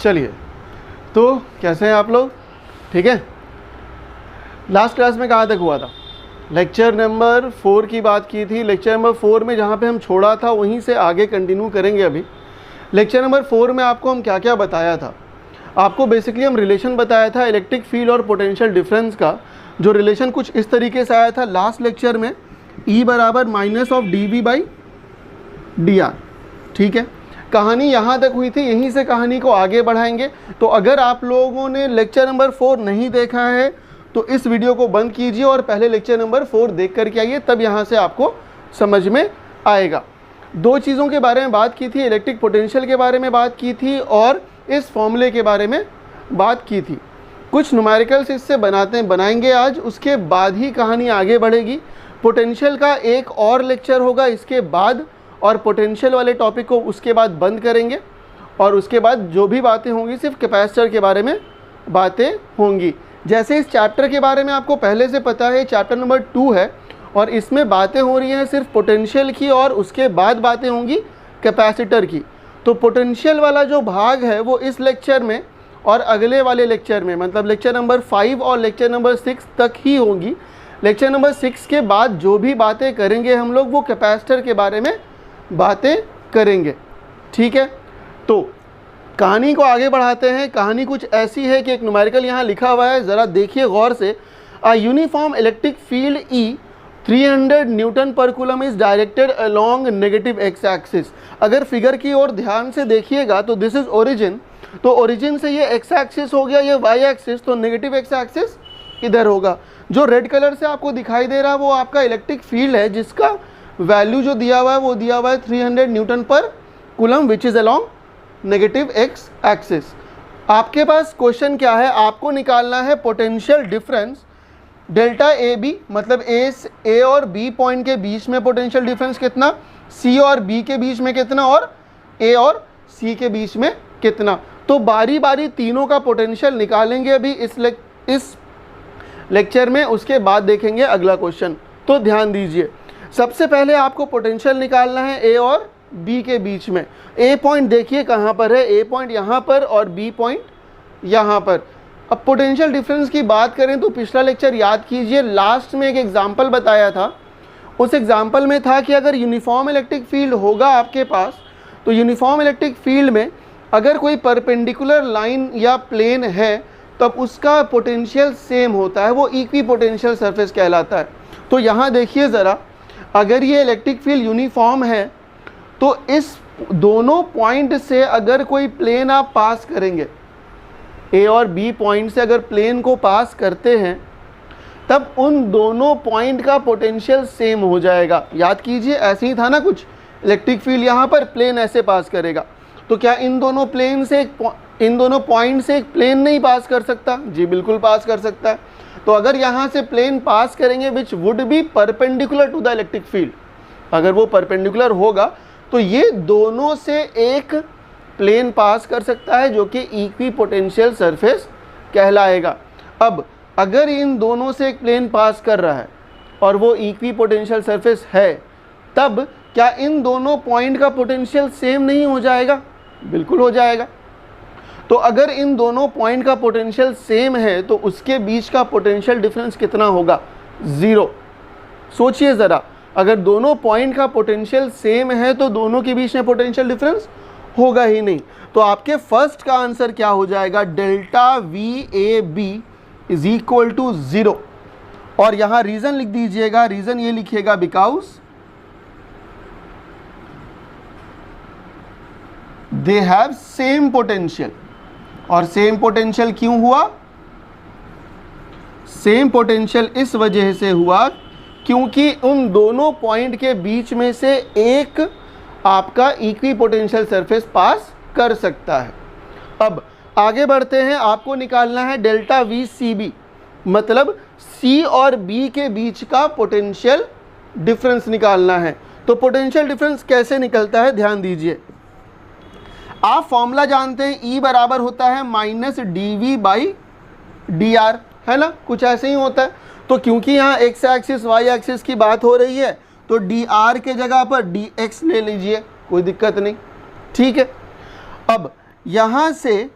चलिए, तो कैसे हैं आप लोग? ठीक है। लास्ट क्लास में कहाँ तक हुआ था? लेक्चर नंबर 4 की बात की थी। लेक्चर नंबर 4 में जहाँ पे हम छोड़ा था वहीं से आगे कंटिन्यू करेंगे। अभी लेक्चर नंबर 4 में आपको हम क्या क्या बताया था? आपको बेसिकली हम रिलेशन बताया था इलेक्ट्रिक फील्ड और पोटेंशियल डिफरेंस का, जो रिलेशन कुछ इस तरीके से आया था लास्ट लेक्चर में, E बराबर minus of dV by dr। ठीक है, कहानी यहाँ तक हुई थी, यहीं से कहानी को आगे बढ़ाएंगे। तो अगर आप लोगों ने लेक्चर नंबर 4 नहीं देखा है तो इस वीडियो को बंद कीजिए और पहले लेक्चर नंबर 4 देख करके आइए, तब यहाँ से आपको समझ में आएगा। दो चीज़ों के बारे में बात की थी, इलेक्ट्रिक पोटेंशियल के बारे में बात की थी और इस फॉर्मूले के बारे में बात की थी। कुछ न्यूमेरिकल्स इससे बनाएंगे आज, उसके बाद ही कहानी आगे बढ़ेगी। पोटेंशियल का एक और लेक्चर होगा इसके बाद, और पोटेंशियल वाले टॉपिक को उसके बाद बंद करेंगे, और उसके बाद जो भी बातें होंगी सिर्फ कैपेसिटर के बारे में बातें होंगी। जैसे इस चैप्टर के बारे में आपको पहले से पता है, चैप्टर नंबर 2 है और इसमें बातें हो रही हैं सिर्फ पोटेंशियल की, और उसके बाद बातें होंगी कैपेसिटर की। तो पोटेंशियल वाला जो भाग है वो इस लेक्चर में और अगले वाले लेक्चर में, मतलब लेक्चर नंबर 5 और लेक्चर नंबर 6 तक ही होंगी। लेक्चर नंबर 6 के बाद जो भी बातें करेंगे हम लोग वो कैपेसिटर के बारे में बातें करेंगे। ठीक है, तो कहानी को आगे बढ़ाते हैं। कहानी कुछ ऐसी है कि एक न्यूमेरिकल यहाँ लिखा हुआ है, ज़रा देखिए गौर से। A uniform electric field E 300 newton per coulomb is directed along negative X axis. अगर फिगर की ओर ध्यान से देखिएगा तो दिस इज ओरिजिन, तो ओरिजिन से ये एक्स एक्सिस हो गया, ये वाई एक्सिस, तो नेगेटिव एक्स एक्सिस इधर होगा। जो रेड कलर से आपको दिखाई दे रहा है वो आपका इलेक्ट्रिक फील्ड है, जिसका वैल्यू जो दिया हुआ है वो दिया हुआ है 300 newton per coulomb which is along negative X axis. आपके पास क्वेश्चन क्या है? आपको निकालना है potential difference delta A B, मतलब ए और बी पॉइंट के बीच में पोटेंशियल डिफरेंस कितना, सी और बी के बीच में कितना, और ए और सी के बीच में कितना। तो बारी बारी तीनों का पोटेंशियल निकालेंगे अभी इस लेक्चर में, उसके बाद देखेंगे अगला क्वेश्चन। तो ध्यान दीजिए, सबसे पहले आपको पोटेंशियल निकालना है ए और बी के बीच में। ए पॉइंट देखिए कहाँ पर है, ए पॉइंट यहाँ पर और बी पॉइंट यहाँ पर। अब पोटेंशियल डिफरेंस की बात करें तो पिछला लेक्चर याद कीजिए, लास्ट में एक एग्जाम्पल बताया था। उस एग्जाम्पल में था कि अगर यूनिफॉर्म इलेक्ट्रिक फील्ड होगा आपके पास, तो यूनिफॉर्म इलेक्ट्रिक फील्ड में अगर कोई परपेंडिकुलर लाइन या प्लेन है तब उसका पोटेंशियल सेम होता है, वो इक्वी पोटेंशियल सरफेस कहलाता है। तो यहाँ देखिए ज़रा, अगर ये इलेक्ट्रिक फील्ड यूनिफॉर्म है तो इस दोनों पॉइंट से अगर कोई प्लेन आप पास करेंगे, ए और बी पॉइंट से अगर प्लेन को पास करते हैं, तब उन दोनों पॉइंट का पोटेंशियल सेम हो जाएगा। याद कीजिए, ऐसे ही था ना कुछ, इलेक्ट्रिक फील्ड यहाँ पर, प्लेन ऐसे पास करेगा। तो क्या इन दोनों पॉइंट से एक प्लेन नहीं पास कर सकता? जी बिल्कुल पास कर सकता है। तो अगर यहाँ से प्लेन पास करेंगे which would be perpendicular to the electric field, अगर वो परपेंडिकुलर होगा तो ये दोनों से एक प्लेन पास कर सकता है जो कि इक्वी पोटेंशियल सरफेस कहलाएगा। अब अगर इन दोनों से एक प्लेन पास कर रहा है और वो इक्वी पोटेंशियल सरफेस है, तब क्या इन दोनों पॉइंट का पोटेंशियल सेम नहीं हो जाएगा? बिल्कुल हो जाएगा। तो अगर इन दोनों पॉइंट का पोटेंशियल सेम है तो उसके बीच का पोटेंशियल डिफरेंस कितना होगा? 0। सोचिए ज़रा, अगर दोनों पॉइंट का पोटेंशियल सेम है तो दोनों के बीच में पोटेंशियल डिफरेंस होगा ही नहीं। तो आपके फर्स्ट का आंसर क्या हो जाएगा? Delta V A B is equal to 0। और यहाँ रीज़न लिख दीजिएगा, रीज़न ये लिखिएगा because they have same potential. और सेम पोटेंशियल क्यों हुआ? सेम पोटेंशियल इस वजह से हुआ क्योंकि उन दोनों पॉइंट के बीच में से एक आपका इक्वी पोटेंशियल सरफेस पास कर सकता है। अब आगे बढ़ते हैं, आपको निकालना है डेल्टा वी सी बी, मतलब सी और बी के बीच का पोटेंशियल डिफरेंस निकालना है। तो पोटेंशियल डिफरेंस कैसे निकलता है, ध्यान दीजिए। आप फॉर्मूला जानते हैं, E बराबर होता है माइनस dV बाई dr, है ना, कुछ ऐसे ही होता है। तो क्योंकि यहाँ x एक्सिस y एक्सिस की बात हो रही है तो dr के जगह पर dx ले लीजिए, कोई दिक्कत नहीं। ठीक है, अब यहाँ से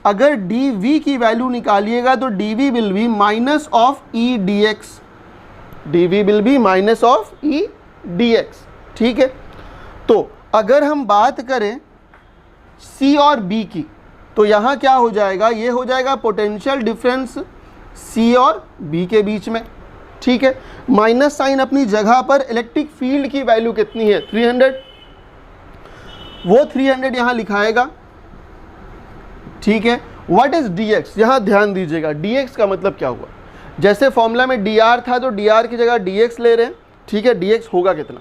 अगर डी वी की वैल्यू निकालिएगा तो D V will be minus of E D X, D V will be minus of E D X, ठीक है। तो अगर हम बात करें सी और बी की, तो यहाँ क्या हो जाएगा, ये हो जाएगा पोटेंशियल डिफरेंस सी और बी के बीच में, ठीक है। माइनस साइन अपनी जगह पर, इलेक्ट्रिक फील्ड की वैल्यू कितनी है 300, वो 300 यहाँ लिखाएगा, ठीक है। व्हाट इज डी एक्स, यहाँ ध्यान दीजिएगा डी एक्स का मतलब क्या हुआ, जैसे फॉर्मूला में डी आर था तो डी आर की जगह डी एक्स ले रहे हैं, ठीक है। डी एक्स होगा कितना,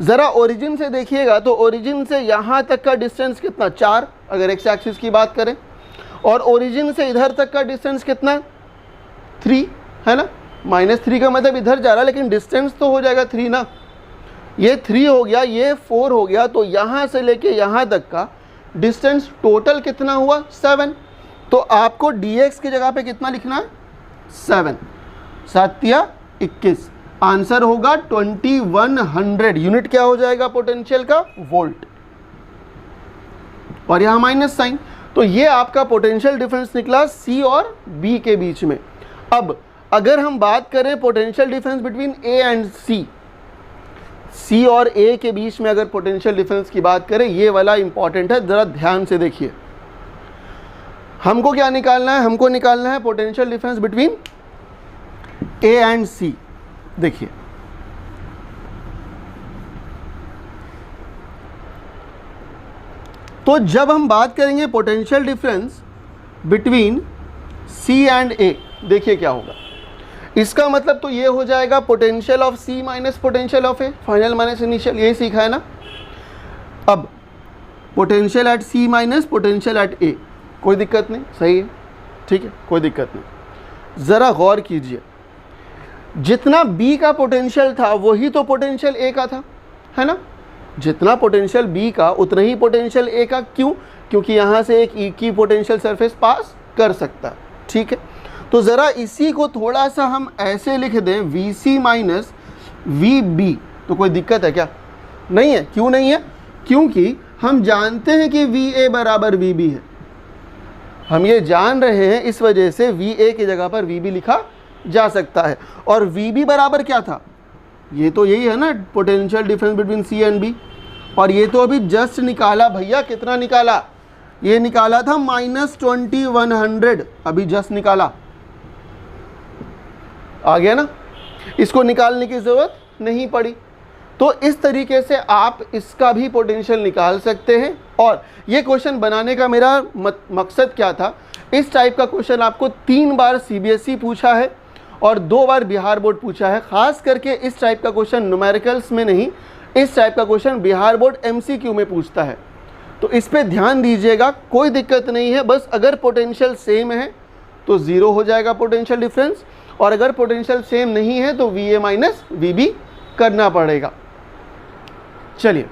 ज़रा ओरिजिन से देखिएगा तो ओरिजिन से यहाँ तक का डिस्टेंस कितना 4 अगर एक्स एक्सिस की बात करें, और ओरिजिन से इधर तक का डिस्टेंस कितना 3 है ना, -3 का मतलब इधर जा रहा है लेकिन डिस्टेंस तो हो जाएगा 3 ना, ये 3 हो गया, ये 4 हो गया, तो यहाँ से लेके यहाँ तक का डिस्टेंस टोटल कितना हुआ 7। तो आपको dx की जगह पे कितना लिखना है 7, 7 या 21, आंसर होगा 2100। यूनिट क्या हो जाएगा पोटेंशियल का, वोल्ट, और यहाँ माइनस साइन। तो ये आपका पोटेंशियल डिफरेंस निकला सी और बी के बीच में। अब अगर हम बात करें potential difference between A and C, C और ए के बीच में अगर पोटेंशियल डिफरेंस की बात करें, ये वाला इंपॉर्टेंट है, ज़रा ध्यान से देखिए। हमको क्या निकालना है, हमको निकालना है potential difference between A and C. देखिए तो जब हम बात करेंगे potential difference between C and A, देखिए क्या होगा, इसका मतलब तो ये हो जाएगा potential of C minus potential of A, final minus initial, यही सीखा है ना। अब potential at C minus potential at A, कोई दिक्कत नहीं, सही है, ठीक है, कोई दिक्कत नहीं। ज़रा गौर कीजिए, जितना बी का पोटेंशियल था वही तो पोटेंशियल ए का था, है ना। जितना पोटेंशियल बी का उतना ही पोटेंशियल ए का, क्यों, क्योंकि यहाँ से एक ई की पोटेंशियल सरफेस पास कर सकता है, ठीक है। तो ज़रा इसी को थोड़ा सा हम ऐसे लिख दें V C minus V B, तो कोई दिक्कत है क्या, नहीं है। क्यों नहीं है, क्योंकि हम जानते हैं कि वी ए बराबर वी बी है, हम ये जान रहे हैं, इस वजह से वी ए की जगह पर वी बी लिखा जा सकता है। और वी बी बराबर क्या था, ये तो यही है ना potential difference between C and B, और ये तो अभी जस्ट निकाला भैया, कितना निकाला, ये निकाला था -2100, अभी जस्ट निकाला, आ गया ना, इसको निकालने की ज़रूरत नहीं पड़ी। तो इस तरीके से आप इसका भी पोटेंशियल निकाल सकते हैं। और ये क्वेश्चन बनाने का मेरा मकसद क्या था, इस टाइप का क्वेश्चन आपको 3 बार सीबीएसई पूछा है और 2 बार बिहार बोर्ड पूछा है। ख़ास करके इस टाइप का क्वेश्चन न्यूमेरिकल्स में नहीं, इस टाइप का क्वेश्चन बिहार बोर्ड एमसीक्यू में पूछता है, तो इस पे ध्यान दीजिएगा। कोई दिक्कत नहीं है, बस अगर पोटेंशियल सेम है तो 0 हो जाएगा पोटेंशियल डिफरेंस, और अगर पोटेंशियल सेम नहीं है तो V A minus V B करना पड़ेगा। चलिए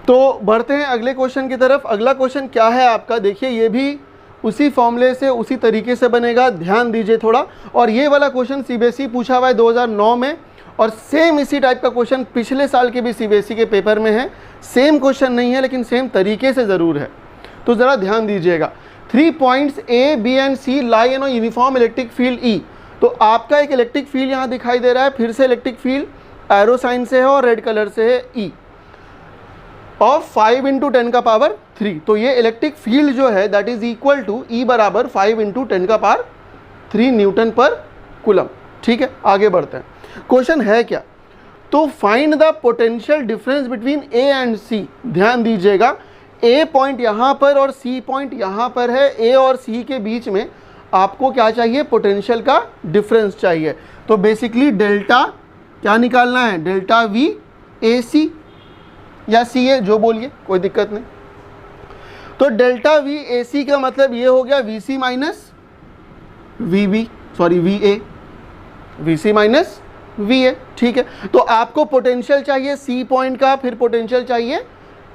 तो बढ़ते हैं अगले क्वेश्चन की तरफ। अगला क्वेश्चन क्या है आपका, देखिए ये भी उसी फॉर्मूले से उसी तरीके से बनेगा, ध्यान दीजिए थोड़ा। और ये वाला क्वेश्चन सीबीएसई पूछा हुआ है 2009 में, और सेम इसी टाइप का क्वेश्चन पिछले साल के भी सीबीएसई के पेपर में है। सेम क्वेश्चन नहीं है लेकिन सेम तरीके से ज़रूर है, तो ज़रा ध्यान दीजिएगा। 3 points A B and C lie in uniform electric field E. तो आपका एक इलेक्ट्रिक फील्ड यहाँ दिखाई दे रहा है, फिर से इलेक्ट्रिक फील्ड एरो साइन से है और रेड कलर से है ई, ऑफ 5 × 10⁻³ तो ये इलेक्ट्रिक फील्ड जो है दैट इज इक्वल टू ई बराबर 5 × 10⁻³ न्यूटन पर कूलम। ठीक है, आगे बढ़ते हैं। क्वेश्चन है क्या, तो find the potential difference between A and C. ध्यान दीजिएगा, ए पॉइंट यहाँ पर और सी पॉइंट यहाँ पर है, ए और सी के बीच में आपको क्या चाहिए, पोटेंशियल का डिफरेंस चाहिए। तो बेसिकली डेल्टा क्या निकालना है, डेल्टा वी ए सी या सी ए, जो बोलिए कोई दिक्कत नहीं। तो डेल्टा वी ए सी का मतलब ये हो गया V C minus V B, sorry V A, V C minus V A. ठीक है, तो आपको पोटेंशियल चाहिए सी पॉइंट का, फिर पोटेंशियल चाहिए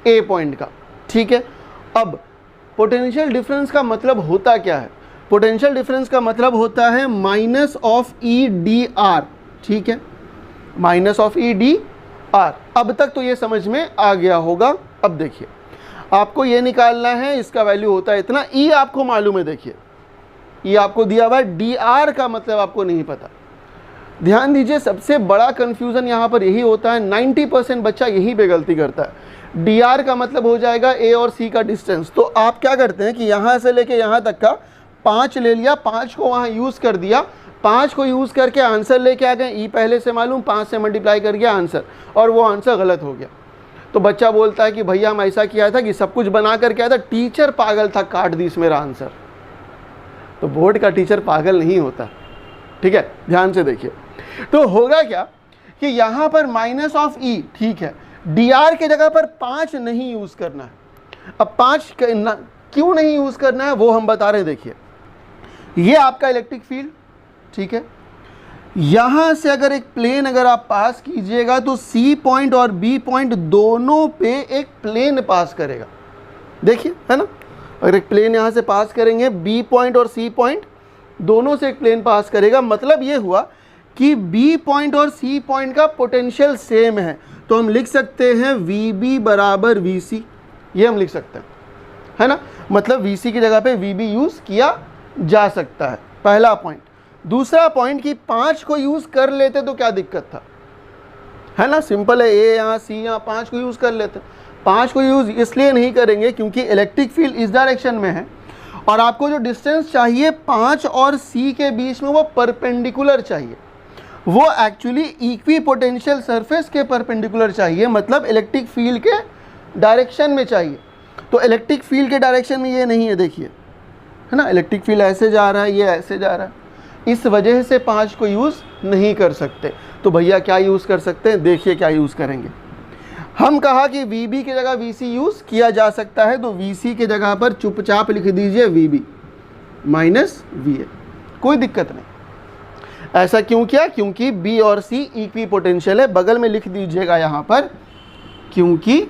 ए पॉइंट का। ठीक है, अब पोटेंशियल डिफरेंस का मतलब होता क्या है, पोटेंशियल डिफरेंस का मतलब होता है minus of E D R. ठीक है, minus of E D are. अब तक तो ये समझ में आ गया होगा। अब देखिए, आपको ये निकालना है, इसका वैल्यू होता है इतना। ई आपको मालूम है, देखिए ये आपको दिया हुआ है, डी आर का मतलब आपको नहीं पता। ध्यान दीजिए, सबसे बड़ा कंफ्यूजन यहाँ पर यही होता है, 90% बच्चा यही पे गलती करता है। डी आर का मतलब हो जाएगा ए और सी का डिस्टेंस। तो आप क्या करते हैं कि यहाँ से लेके यहाँ तक का 5 ले लिया, 5 को वहाँ यूज़ कर दिया, 5 को यूज़ करके आंसर लेके आ गए। ई पहले से मालूम, 5 से मल्टीप्लाई कर गया आंसर, और वो आंसर गलत हो गया। तो बच्चा बोलता है कि भैया हम ऐसा किया था कि सब कुछ बना कर क्या था, टीचर पागल था, काट दी इसमें आंसर। तो बोर्ड का टीचर पागल नहीं होता, ठीक है, ध्यान से देखिए। तो होगा क्या कि यहाँ पर माइनस ऑफ ई, ठीक है, डी आर के जगह पर 5 नहीं यूज़ करना है। अब 5 क्यों नहीं यूज़ करना है वो हम बता रहे हैं। देखिए ये आपका इलेक्ट्रिक फील्ड, ठीक है, यहाँ से अगर एक प्लेन अगर आप पास कीजिएगा तो सी पॉइंट और बी पॉइंट दोनों पे एक प्लेन पास करेगा। देखिए, है ना, अगर एक प्लेन यहाँ से पास करेंगे, बी पॉइंट और सी पॉइंट दोनों से एक प्लेन पास करेगा। मतलब ये हुआ कि बी पॉइंट और सी पॉइंट का पोटेंशियल सेम है। तो हम लिख सकते हैं वी बी बराबर वी सी, ये हम लिख सकते हैं, है ना। मतलब वी सी की जगह पे वी बी यूज़ किया जा सकता है, पहला पॉइंट। दूसरा पॉइंट कि 5 को यूज़ कर लेते तो क्या दिक्कत था, है ना, सिंपल है, ए यहाँ सी यहाँ, 5 को यूज़ कर लेते। 5 को यूज़ इसलिए नहीं करेंगे क्योंकि इलेक्ट्रिक फील्ड इस डायरेक्शन में है, और आपको जो डिस्टेंस चाहिए 5 और सी के बीच में वो परपेंडिकुलर चाहिए, वो एक्चुअली इक्वी पोटेंशियल सरफेस के परपेंडिकुलर चाहिए, मतलब इलेक्ट्रिक फील्ड के डायरेक्शन में चाहिए। तो इलेक्ट्रिक फील्ड के डायरेक्शन में ये नहीं है, देखिए, है ना, इलेक्ट्रिक फील्ड ऐसे जा रहा है, ये ऐसे जा रहा है, इस वजह से 5 को यूज़ नहीं कर सकते। तो भैया क्या यूज़ कर सकते हैं, देखिए क्या यूज़ करेंगे। हम कहा कि वी बी की जगह वी सी यूज़ किया जा सकता है, तो वी सी के जगह पर चुपचाप लिख दीजिए V B minus V A, कोई दिक्कत नहीं। ऐसा क्यों किया, क्योंकि बी और सी इक्वी पोटेंशियल है। बगल में लिख दीजिएगा यहाँ पर, क्योंकि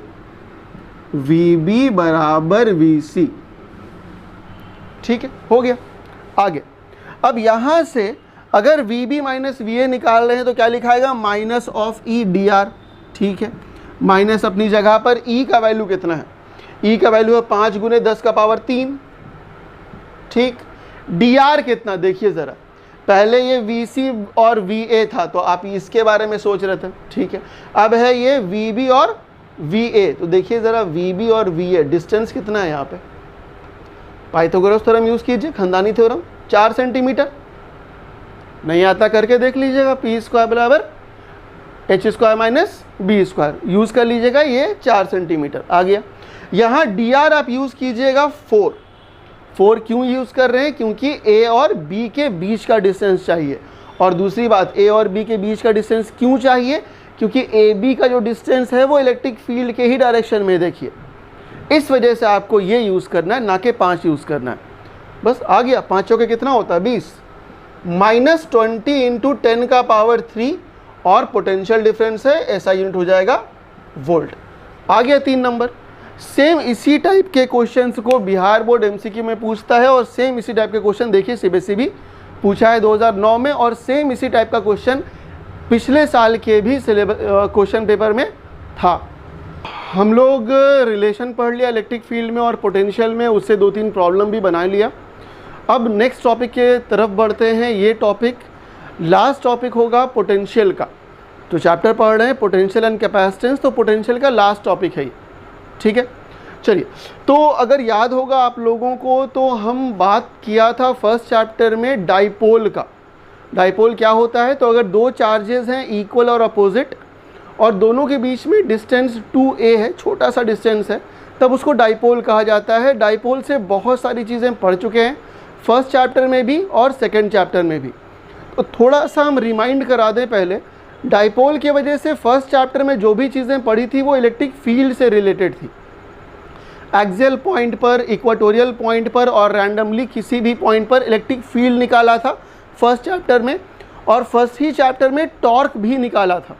वी बी बराबर वी सी, ठीक है, हो गया। आगे अब यहाँ से अगर V B minus V A निकाल रहे हैं तो क्या लिखाएगा, minus of E D R, ठीक है। माइनस अपनी जगह पर, ई का वैल्यू कितना है, ई का वैल्यू है 5 गुने 10 का पावर 3, ठीक। डी आर कितना, देखिए ज़रा, पहले ये वी सी और वी ए था तो आप इसके बारे में सोच रहे थे, ठीक है। अब है ये वी बी और वी ए, तो देखिए ज़रा वी बी और वी ए डिस्टेंस कितना है यहाँ पे। पाइथागोरस थ्योरम यूज़ कीजिए, खानदानी थ्योरम, 4 सेंटीमीटर। नहीं आता करके देख लीजिएगा, पी स्क्वायर बराबर H square minus B square use कर लीजिएगा, ये 4 सेंटीमीटर आ गया। यहाँ डी आर आप यूज़ कीजिएगा 4 क्यों यूज़ कर रहे हैं, क्योंकि ए और बी के बीच का डिस्टेंस चाहिए। और दूसरी बात, ए और बी के बीच का डिस्टेंस क्यों चाहिए, क्योंकि ए बी का जो डिस्टेंस है वो इलेक्ट्रिक फील्ड के ही डायरेक्शन में, देखिए, इस वजह से आपको ये यूज़ करना है, ना कि 5 यूज़ करना है। बस आ गया, 5 चौके कितना होता है 20, माइनस 20 इंटू 10 का पावर 3, और पोटेंशियल डिफरेंस है, ऐसा यूनिट हो जाएगा वोल्ट। आ गया 3 नंबर। सेम इसी टाइप के क्वेश्चंस को बिहार बोर्ड एमसीक्यू में पूछता है, और सेम इसी टाइप के क्वेश्चन देखिए सीबीएसई भी पूछा है 2009 में, और सेम इसी टाइप का क्वेश्चन पिछले साल के भी क्वेश्चन पेपर में था। हम लोग रिलेशन पढ़ लिया इलेक्ट्रिक फील्ड में और पोटेंशियल में, उससे 2-3 प्रॉब्लम भी बना लिया। अब नेक्स्ट टॉपिक के तरफ बढ़ते हैं। ये टॉपिक लास्ट टॉपिक होगा पोटेंशियल का। तो चैप्टर पढ़ रहे हैं पोटेंशियल एंड कैपेसिटेंस, तो पोटेंशियल का लास्ट टॉपिक है ये, ठीक है। चलिए, तो अगर याद होगा आप लोगों को, तो हम बात किया था फर्स्ट चैप्टर में डाइपोल का। डाइपोल क्या होता है, तो अगर 2 चार्जेस हैं इक्वल और अपोजिट, और दोनों के बीच में डिस्टेंस 2a है, छोटा सा डिस्टेंस है, तब उसको डाइपोल कहा जाता है। डाइपोल से बहुत सारी चीज़ें पढ़ चुके हैं, फर्स्ट चैप्टर में भी और सेकंड चैप्टर में भी। तो थोड़ा सा हम रिमाइंड करा दें पहले, डाइपोल की वजह से फर्स्ट चैप्टर में जो भी चीज़ें पढ़ी थी वो इलेक्ट्रिक फील्ड से रिलेटेड थी। एक्सियल पॉइंट पर, इक्वाटोरियल पॉइंट पर और रैंडमली किसी भी पॉइंट पर इलेक्ट्रिक फील्ड निकाला था फर्स्ट चैप्टर में, और फर्स्ट ही चैप्टर में टॉर्क भी निकाला था।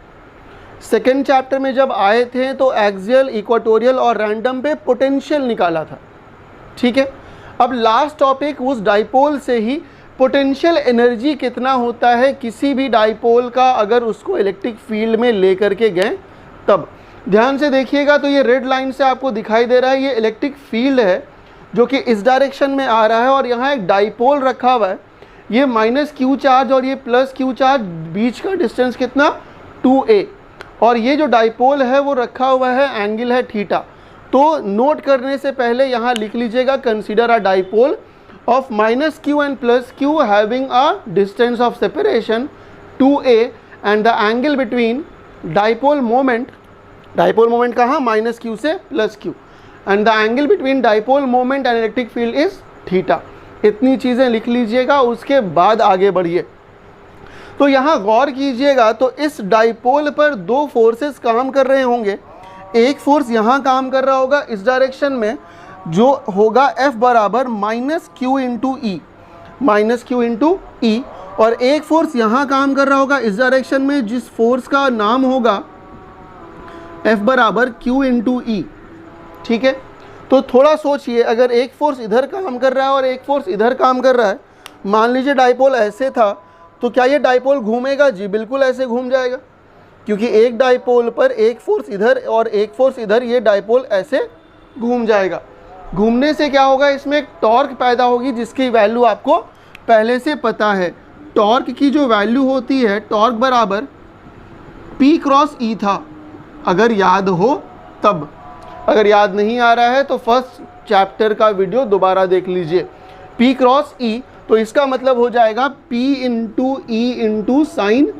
सेकेंड चैप्टर में जब आए थे तो एक्सियल, इक्वाटोरियल और रैंडम पे पोटेंशियल निकाला था, ठीक है। अब लास्ट टॉपिक उस डाइपोल से ही, पोटेंशियल एनर्जी कितना होता है किसी भी डाइपोल का अगर उसको इलेक्ट्रिक फील्ड में लेकर के गए तब। ध्यान से देखिएगा तो ये रेड लाइन से आपको दिखाई दे रहा है, ये इलेक्ट्रिक फील्ड है जो कि इस डायरेक्शन में आ रहा है, और यहाँ एक डाइपोल रखा हुआ है, ये माइनस क्यू चार्ज और ये प्लस क्यू चार्ज, बीच का डिस्टेंस कितना 2a, और ये जो डाइपोल है वो रखा हुआ है, एंगल है थीटा। तो नोट करने से पहले यहाँ लिख लीजिएगा, consider a dipole of minus Q and plus Q having a distance of separation 2a and the angle between dipole moment कहाँ, माइनस क्यू से plus Q, and the angle between dipole moment and electric field is theta. इतनी चीज़ें लिख लीजिएगा, उसके बाद आगे बढ़िए। तो यहाँ गौर कीजिएगा तो इस डाइपोल पर दो फोर्सेस काम कर रहे होंगे। एक फोर्स यहाँ काम कर रहा होगा इस डायरेक्शन में, जो होगा F बराबर माइनस क्यू इंटू ई, और एक फोर्स यहाँ काम कर रहा होगा इस डायरेक्शन में, जिस फोर्स का नाम होगा F बराबर Q इंटू ई। ठीक है, तो थोड़ा सोचिए, अगर एक फोर्स इधर काम कर रहा है और एक फोर्स इधर काम कर रहा है, मान लीजिए डाइपोल ऐसे था, तो क्या ये डाइपोल घूमेगा? जी बिल्कुल ऐसे घूम जाएगा, क्योंकि एक डाइपोल पर एक फोर्स इधर और एक फोर्स इधर, ये डाइपोल ऐसे घूम जाएगा। घूमने से क्या होगा, इसमें एक टॉर्क पैदा होगी जिसकी वैल्यू आपको पहले से पता है। टॉर्क की जो वैल्यू होती है, टॉर्क बराबर P क्रॉस E था, अगर याद हो तब। अगर याद नहीं आ रहा है तो फर्स्ट चैप्टर का वीडियो दोबारा देख लीजिए। P क्रॉस E, तो इसका मतलब हो जाएगा P into E into sine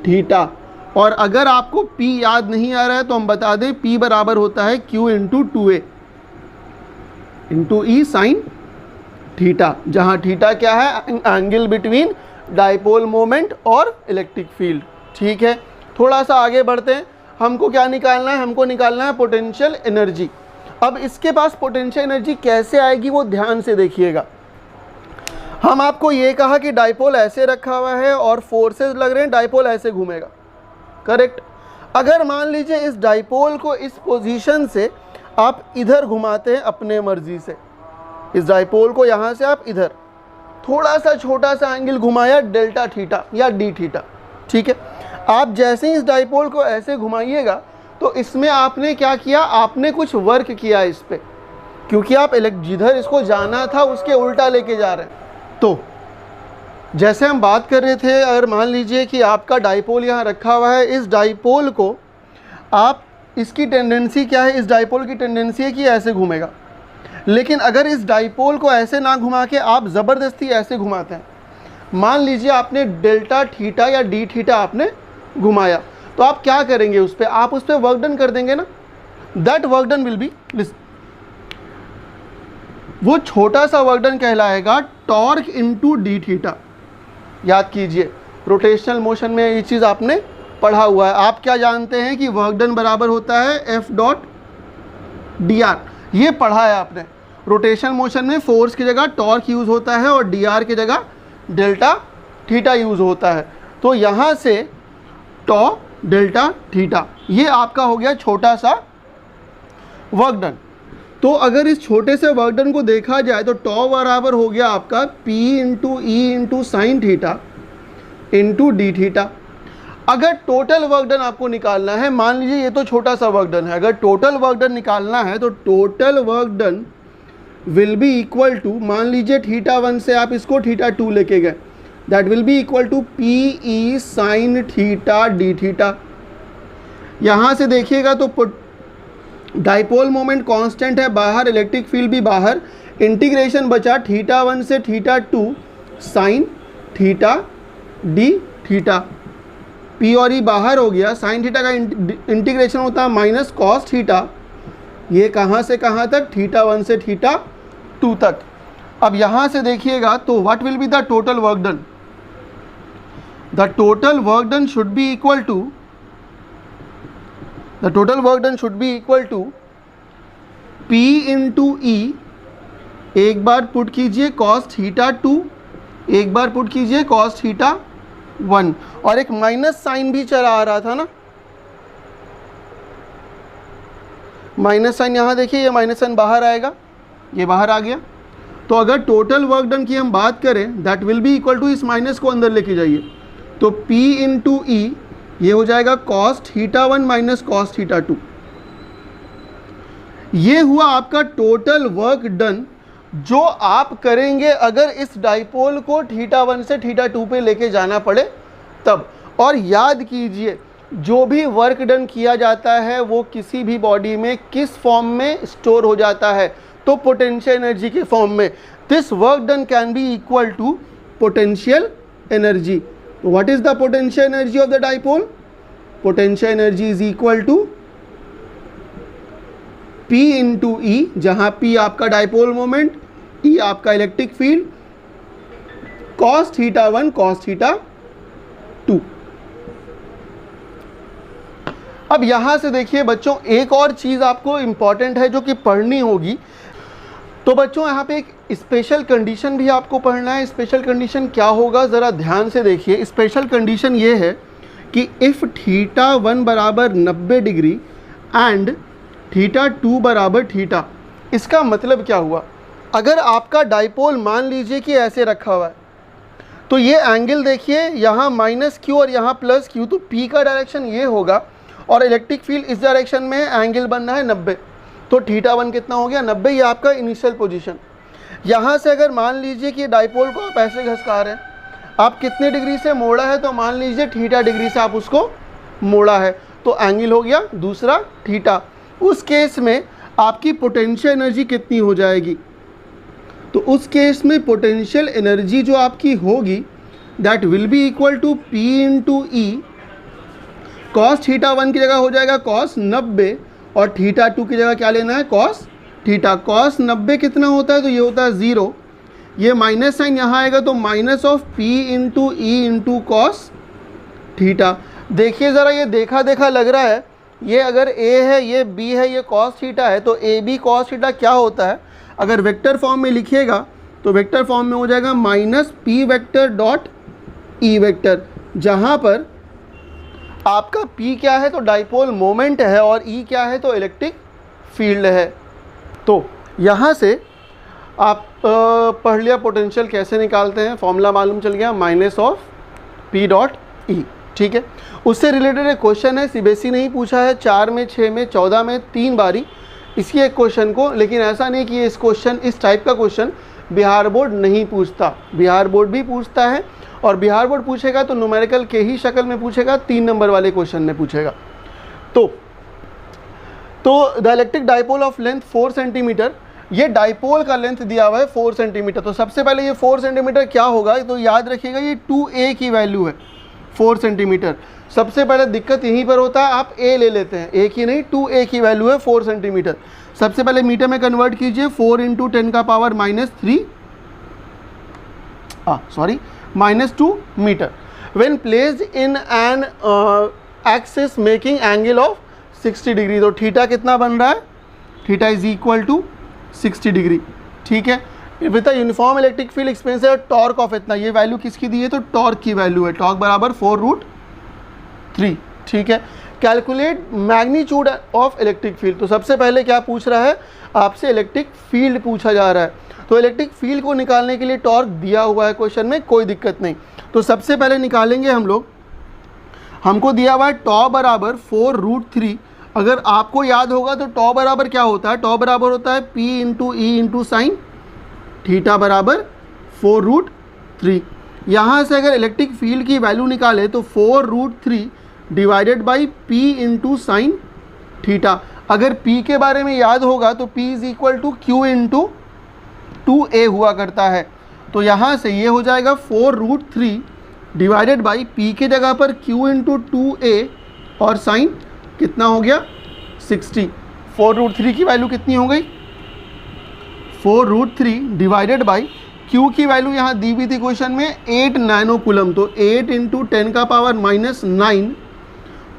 theta. और अगर आपको P याद नहीं आ रहा है तो हम बता दें, P बराबर होता है Q इंटू 2a इंटू ई साइन थीटा, जहाँ थीटा क्या है, एंगल बिटवीन डाइपोल मोमेंट और इलेक्ट्रिक फील्ड। ठीक है, थोड़ा सा आगे बढ़ते हैं। हमको क्या निकालना है? हमको निकालना है पोटेंशियल एनर्जी। अब इसके पास पोटेंशियल एनर्जी कैसे आएगी वो ध्यान से देखिएगा। हम आपको ये कहा कि डाइपोल ऐसे रखा हुआ है और फोर्सेस लग रहे हैं, डाइपोल ऐसे घूमेगा, करेक्ट। अगर मान लीजिए इस डाइपोल को इस पोजीशन से आप इधर घुमाते हैं अपने मर्जी से, इस डाइपोल को यहाँ से आप इधर थोड़ा सा छोटा सा एंगल घुमाया, डेल्टा थीटा या डी थीटा, ठीक है। आप जैसे ही इस डाइपोल को ऐसे घुमाइएगा तो इसमें आपने क्या किया, आपने कुछ वर्क किया इस पर, क्योंकि आप जिधर इसको जाना था उसके उल्टा लेके जा रहे हैं। तो जैसे हम बात कर रहे थे, अगर मान लीजिए कि आपका डाइपोल यहाँ रखा हुआ है, इस डाइपोल को आप, इसकी टेंडेंसी क्या है, इस डाइपोल की टेंडेंसी है कि ऐसे घूमेगा। लेकिन अगर इस डाइपोल को ऐसे ना घुमा के आप ज़बरदस्ती ऐसे घुमाते हैं, मान लीजिए आपने डेल्टा थीटा या डी थीटा आपने घुमाया, तो आप क्या करेंगे उस पर? आप उस पर वर्क डन कर देंगे ना। That work done will B, वो छोटा सा वर्क डन कहलाएगा टॉर्क इंटू डी थीटा। याद कीजिए, रोटेशनल मोशन में ये चीज़ आपने पढ़ा हुआ है। आप क्या जानते हैं कि वर्क डन बराबर होता है F डॉट डी आर, ये पढ़ा है आपने। रोटेशनल मोशन में फोर्स की जगह टॉर्क यूज़ होता है और डी आर की जगह डेल्टा थीटा यूज़ होता है। तो यहाँ से टॉ डेल्टा थीटा, ये आपका हो गया छोटा सा वर्क डन। तो अगर इस छोटे से वर्क डन को देखा जाए तो टॉ बराबर हो गया आपका P into E into sine theta into D theta. अगर टोटल वर्क डन आपको निकालना है, मान लीजिए ये तो छोटा सा वर्क डन है, अगर टोटल वर्क डन निकालना है तो total work done will be equal to, मान लीजिए थीटा 1 से आप इसको थीटा 2 लेके गए, that will be equal to P E sine theta D theta. यहाँ से देखिएगा तो डाइपोल मोमेंट कांस्टेंट है, बाहर इलेक्ट्रिक फील्ड भी बाहर, इंटीग्रेशन बचा थीटा 1 से theta 2 sign theta D theta, P और ई बाहर हो गया। साइन थीटा का इंटीग्रेशन होता है माइनस कॉस थीटा, ये कहाँ से कहाँ तक, थीटा 1 से थीटा 2 तक। अब यहाँ से देखिएगा तो what will be the total work done? The total work done should be equal to, the total work done should be equal to P into E, एक बार पुट कीजिए कॉस थीटा 2, एक बार पुट कीजिए कॉस थीटा 1, और एक minus sign भी चला आ रहा था ना, माइनस साइन यहाँ देखिए, ये माइनस साइन बाहर आएगा, ये बाहर आ गया। तो अगर टोटल वर्क डन की हम बात करें, that will be equal to, इस माइनस को अंदर लेके जाइए, तो P इंटू ई, ये हो जाएगा cos theta 1 minus cos theta 2, ये हुआ आपका टोटल वर्क डन जो आप करेंगे अगर इस डाइपोल को θ1 से θ2 पे लेके जाना पड़े तब। और याद कीजिए जो भी वर्क डन किया जाता है वो किसी भी बॉडी में किस फॉर्म में स्टोर हो जाता है, तो पोटेंशियल एनर्जी के फॉर्म में। This work done can be equal to potential energy. What is the potential energy of the dipole? Potential energy is equal to P into E, जहां P आपका dipole moment, E आपका electric field, cos θ1 cos θ2। अब यहां से देखिए बच्चों एक और चीज आपको इंपॉर्टेंट है जो कि पढ़नी होगी। तो बच्चों यहाँ पे एक स्पेशल कंडीशन भी आपको पढ़ना है। स्पेशल कंडीशन क्या होगा ज़रा ध्यान से देखिए। स्पेशल कंडीशन ये है कि इफ़ θ1 बराबर 90 डिग्री एंड θ2 बराबर θ, इसका मतलब क्या हुआ? अगर आपका डाइपोल मान लीजिए कि ऐसे रखा हुआ है तो ये एंगल देखिए यहाँ -q और यहाँ +q, तो P का डायरेक्शन ये होगा और इलेक्ट्रिक फील्ड इस डायरेक्शन में, एंगल बनना है 90, तो θ1 कितना हो गया 90। ये आपका इनिशियल पोजीशन। यहाँ से अगर मान लीजिए कि डाइपोल को आप ऐसे घसका रहे हैं, आप कितने डिग्री से मोड़ा है, तो मान लीजिए θ डिग्री से आप उसको मोड़ा है, तो एंगल हो गया दूसरा θ। उस केस में आपकी पोटेंशियल एनर्जी कितनी हो जाएगी? तो उस केस में पोटेंशियल एनर्जी जो आपकी होगी that will be equal to P into E. Cos θ1 की जगह हो जाएगा cos 90 और θ2 की जगह क्या लेना है cos θ। cos 90 कितना होता है? तो ये होता है 0। ये माइनस साइन यहाँ आएगा तो minus of P into E into cos θ। देखिए ज़रा ये देखा देखा लग रहा है, ये अगर A है, ये B है, ये cos θ है, तो AB cos θ क्या होता है? अगर वेक्टर फॉर्म में लिखिएगा तो वेक्टर फॉर्म में हो जाएगा minus P vector dot E vector, जहाँ पर आपका P क्या है? तो डाइपोल मोमेंट है और E क्या है? तो इलेक्ट्रिक फील्ड है। तो यहाँ से आप पढ़ लिया पोटेंशियल कैसे निकालते हैं, फॉर्मूला मालूम चल गया, minus of P dot E। ठीक है, उससे रिलेटेड एक क्वेश्चन है, सीबीएसई नहीं पूछा है, 4 में 6 में 14 में 3 बारी इसी एक क्वेश्चन को, लेकिन ऐसा नहीं कि इस क्वेश्चन, इस टाइप का क्वेश्चन बिहार बोर्ड नहीं पूछता। बिहार बोर्ड भी पूछता है और बिहार बोर्ड पूछेगा तो न्यूमेरिकल के ही शक्ल में पूछेगा, 3 नंबर वाले क्वेश्चन में पूछेगा। तो the electric dipole of length 4 centimetre, ये डाइपोल का लेंथ दिया हुआ है 4 सेंटीमीटर। तो सबसे पहले ये 4 सेंटीमीटर क्या होगा, तो याद रखिएगा ये 2a की वैल्यू है 4 सेंटीमीटर। सबसे पहले दिक्कत यहीं पर होता है, आप a ले लेते हैं, a की नहीं 2a की वैल्यू है 4 सेंटीमीटर। सबसे पहले मीटर में कन्वर्ट कीजिए, 4 इंटू 10 का power -2 meter. When placed in an axis making angle of 60 degree, तो थीटा कितना बन रहा है? Theta is equal to 60 degree. ठीक है, with a uniform electric field expensive torque of इतना, ये वैल्यू किसकी दी है? तो टॉर्क की वैल्यू है, टॉर्क बराबर 4√3। ठीक है, calculate magnitude of electric field. तो सबसे पहले क्या पूछ रहा है आपसे? इलेक्ट्रिक फील्ड पूछा जा रहा है। तो इलेक्ट्रिक फील्ड को निकालने के लिए टॉर्क दिया हुआ है क्वेश्चन में, कोई दिक्कत नहीं। तो सबसे पहले निकालेंगे हम लोग, हमको दिया हुआ है टॉ बराबर 4√3। अगर आपको याद होगा तो टॉ बराबर क्या होता है? टॉ बराबर होता है P into E into sine theta बराबर 4√3। यहाँ से अगर इलेक्ट्रिक फील्ड की वैल्यू निकाले तो 4√3 divided by P into sine theta. अगर P के बारे में याद होगा तो P is equal to Q into 2a हुआ करता है। तो यहाँ से ये हो जाएगा 4√3 डिवाइडेड बाई P के जगह पर Q इंटू 2a और साइन कितना हो गया 60। 4√3 की वैल्यू कितनी हो गई? 4√3 डिवाइडेड बाई Q की वैल्यू यहाँ दी हुई थी क्वेश्चन में 8 नैनो कूलम, तो 8 इंटू 10 का पावर -9।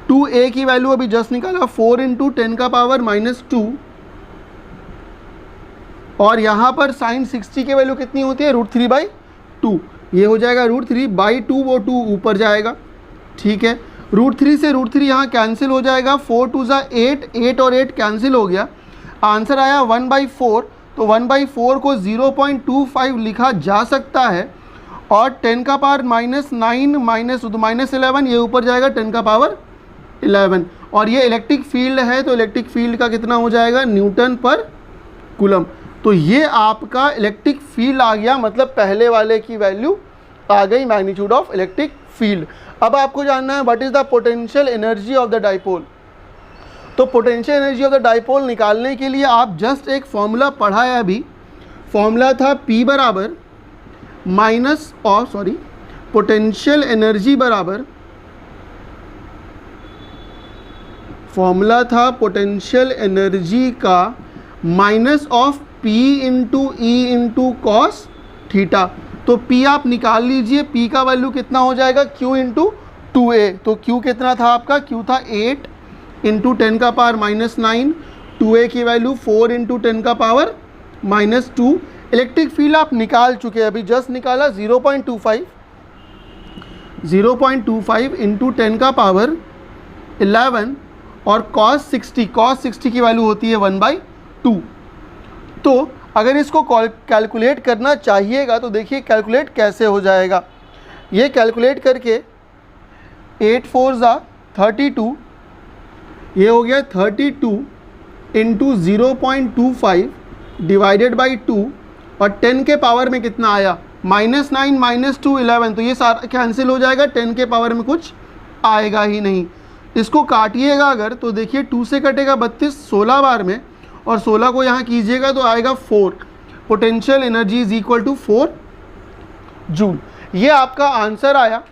2a की वैल्यू अभी जस्ट निकाला 4 इंटू 10 का पावर -2, और यहाँ पर साइन 60 की वैल्यू कितनी होती है? √3/2। ये हो जाएगा √3/2, वो 2 ऊपर जाएगा। ठीक है, √3 से √3 यहाँ कैंसिल हो जाएगा, 4 2 ज़ा 8, 8 और 8 कैंसिल हो गया, आंसर आया 1/4। तो 1/4 को 0.25 लिखा जा सकता है, और 10 का पावर -9 -11, ये ऊपर जाएगा 10 का पावर 11, और ये इलेक्ट्रिक फील्ड है, तो इलेक्ट्रिक फील्ड का कितना हो जाएगा, न्यूटन पर कूलम। तो ये आपका इलेक्ट्रिक फील्ड आ गया, मतलब पहले वाले की वैल्यू आ गई, मैग्नीट्यूड ऑफ इलेक्ट्रिक फील्ड। अब आपको जानना है what is the potential energy of the dipole. तो potential energy of the dipole निकालने के लिए आप जस्ट एक फॉर्मूला पढ़ा है अभी, फॉर्मूला था P बराबर माइनस और पोटेंशियल एनर्जी बराबर, फॉर्मूला था पोटेंशियल एनर्जी का minus of P into E into cos theta. तो P आप निकाल लीजिए, P का वैल्यू कितना हो जाएगा, Q इंटू 2A। तो Q कितना था आपका, Q था 8 इंटू 10 का पावर -9, 2A की वैल्यू 4 इंटू 10 का पावर -2। इलेक्ट्रिक फील्ड आप निकाल चुके हैं, अभी जस्ट निकाला 0.25 इंटू 10 का पावर 11 और cos 60 की वैल्यू होती है 1/2। तो अगर इसको कैलकुलेट करना चाहिएगा तो देखिए कैलकुलेट कैसे हो जाएगा। ये कैलकुलेट करके 8 4 32, ये हो गया 32 इंटू 0.25 डिवाइडेड बाई 2 और 10 के पावर में कितना आया, -9 -2 11। तो ये सारा कैंसिल हो जाएगा, 10 के पावर में कुछ आएगा ही नहीं। इसको काटिएगा अगर तो देखिए 2 से कटेगा 32 16 बार में, और 16 को यहाँ कीजिएगा तो आएगा 4। Potential energy is equal to 4 joule. ये आपका आंसर आया।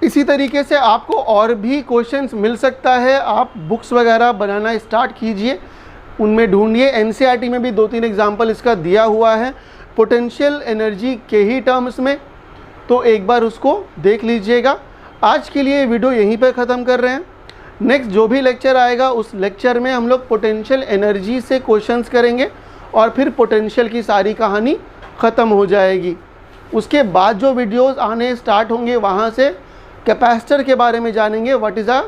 इसी तरीके से आपको और भी क्वेश्चंस मिल सकता है, आप बुक्स वगैरह बनाना स्टार्ट कीजिए, उनमें ढूंढिए। एनसीईआरटी में भी 2-3 एग्जाम्पल इसका दिया हुआ है पोटेंशियल एनर्जी के ही टर्म्स में, तो एक बार उसको देख लीजिएगा। आज के लिए वीडियो यहीं पर ख़त्म कर रहे हैं। नेक्स्ट जो भी लेक्चर आएगा उस लेक्चर में हम लोग पोटेंशियल एनर्जी से क्वेश्चंस करेंगे और फिर पोटेंशियल की सारी कहानी ख़त्म हो जाएगी। उसके बाद जो वीडियोस आने स्टार्ट होंगे वहाँ से कैपेसिटर के बारे में जानेंगे, what is a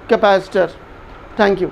capacitor. Thank you.